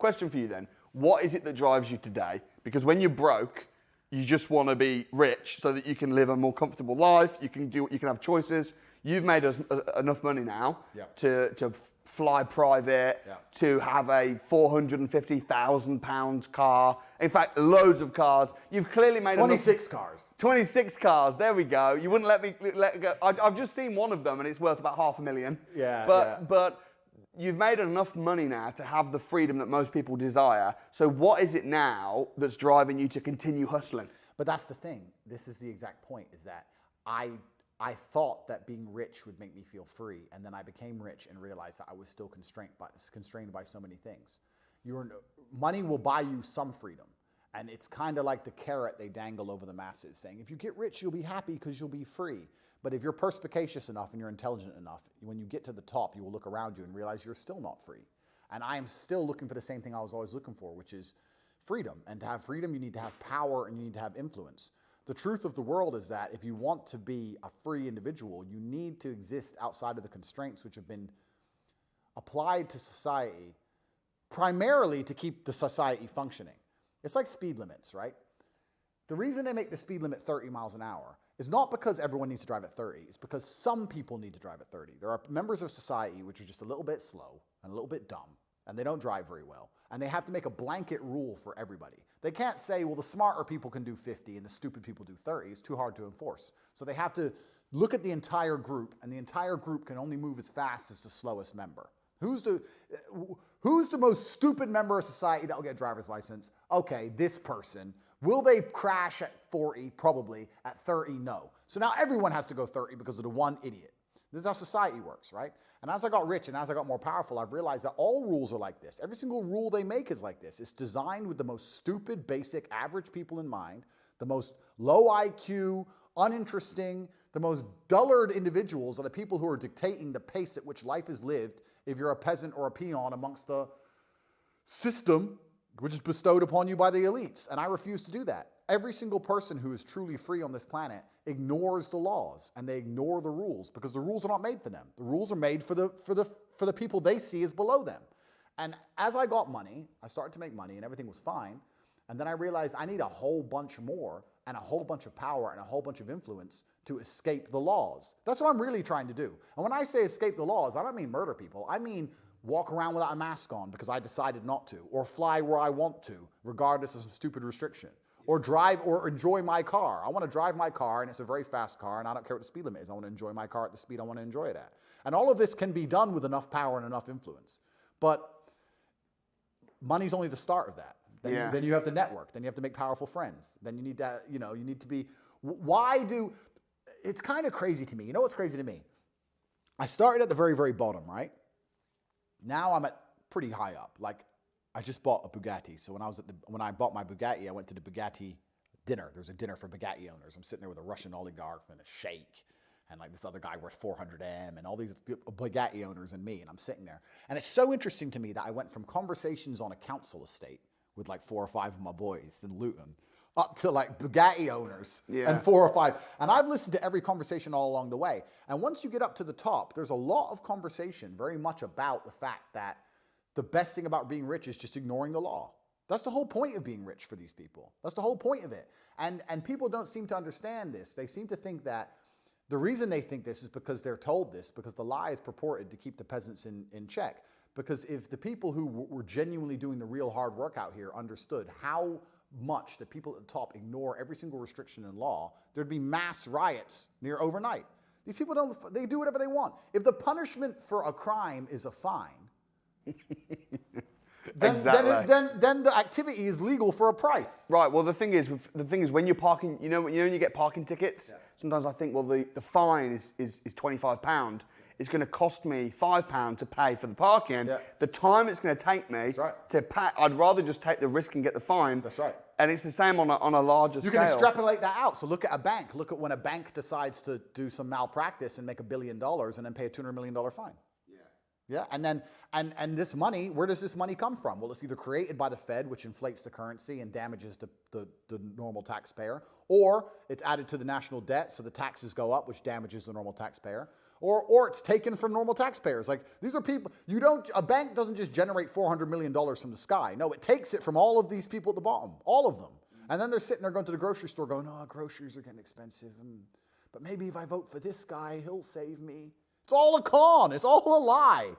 question for you then. What is it that drives you today? Because when you're broke, you just want to be rich so that you can live a more comfortable life. You can have choices. You've made us enough money now to fly private, to have a £450,000 car. In fact, loads of cars. You've clearly made 26 cars. 26 cars. There we go. You wouldn't let me let it go. I've just seen one of them, and it's worth about $500,000. But you've made enough money now to have the freedom that most people desire. So what is it now that's driving you to continue hustling? But that's the thing. This is the exact point, is that I thought that being rich would make me feel free, and then I became rich and realized that I was still constrained by so many things. Money will buy you some freedom, and it's kind of like the carrot they dangle over the masses, saying, if you get rich, you'll be happy because you'll be free. But if you're perspicacious enough and you're intelligent enough, when you get to the top, you will look around you and realize you're still not free. And I am still looking for the same thing I was always looking for, which is freedom. And to have freedom, you need to have power and you need to have influence. The truth of the world is that if you want to be a free individual, you need to exist outside of the constraints which have been applied to society primarily to keep the society functioning. It's like speed limits, right? The reason they make the speed limit 30 miles an hour is not because everyone needs to drive at 30. It's because some people need to drive at 30. There are members of society which are just a little bit slow and a little bit dumb, and they don't drive very well. And they have to make a blanket rule for everybody. They can't say, well, the smarter people can do 50 and the stupid people do 30. It's too hard to enforce. So they have to look at the entire group, and the entire group can only move as fast as the slowest member. Who's the most stupid member of society that will get a driver's license? Okay, this person. Will they crash at 40? Probably. At 30, no. So now everyone has to go 30 because of the one idiot. This is how society works, right? And as I got rich and as I got more powerful, I've realized that all rules are like this. Every single rule they make is like this. It's designed with the most stupid, basic, average people in mind, the most low IQ, uninteresting, the most dullard individuals are the people who are dictating the pace at which life is lived if you're a peasant or a peon amongst the system which is bestowed upon you by the elites. And I refuse to do that. Every single person who is truly free on this planet ignores the laws and they ignore the rules because the rules are not made for them. The rules are made for the people they see as below them. And as I got money, I started to make money and everything was fine. And then I realized I need a whole bunch more and a whole bunch of power and a whole bunch of influence to escape the laws. That's what I'm really trying to do. And when I say escape the laws, I don't mean murder people. I mean walk around without a mask on because I decided not to, or fly where I want to, regardless of some stupid restriction, or drive or enjoy my car. I want to drive my car, and it's a very fast car, and I don't care what the speed limit is. I want to enjoy my car at the speed I want to enjoy it at. And all of this can be done with enough power and enough influence. But money's only the start of that. Then you have to network. Then you have to make powerful friends. Then you need to, you need to be, it's kind of crazy to me. You know what's crazy to me? I started at the very, very bottom, right? Now I'm at pretty high up. Like, I just bought a Bugatti. So when I bought my Bugatti, I went to the Bugatti dinner. There was a dinner for Bugatti owners. I'm sitting there with a Russian oligarch and a sheikh and like this other guy worth 400M and all these Bugatti owners and me. And I'm sitting there. And it's so interesting to me that I went from conversations on a council estate with like 4 or 5 of my boys in Luton up to like Bugatti owners and 4 or 5. And I've listened to every conversation all along the way. And once you get up to the top, there's a lot of conversation very much about the fact that the best thing about being rich is just ignoring the law. That's the whole point of being rich for these people. That's the whole point of it. And people don't seem to understand this. They seem to think that the reason they think this is because they're told this, because the lie is purported to keep the peasants in check. Because if the people who were genuinely doing the real hard work out here understood how much the people at the top ignore every single restriction in law, there'd be mass riots near overnight. These people they do whatever they want. If the punishment for a crime is a fine, then the activity is legal for a price. Right. Well, the thing is when you're parking, when you get parking tickets. Sometimes I think, well, the fine is £25. It's going to cost me £5 to pay for the parking. Yeah. The time it's going to take me to pay, I'd rather just take the risk and get the fine. That's right. And it's the same on a larger scale. You can extrapolate that out. So look at a bank. Look at when a bank decides to do some malpractice and make $1 billion and then pay a $200 million fine. Yeah, and then and this money, where does this money come from? Well, it's either created by the Fed, which inflates the currency and damages the normal taxpayer, or it's added to the national debt, so the taxes go up, which damages the normal taxpayer, Or it's taken from normal taxpayers. Like, these are people, a bank doesn't just generate $400 million from the sky. No, it takes it from all of these people at the bottom, all of them. And then they're sitting there going to the grocery store going, oh, groceries are getting expensive. But maybe if I vote for this guy, he'll save me. It's all a con. It's all a lie.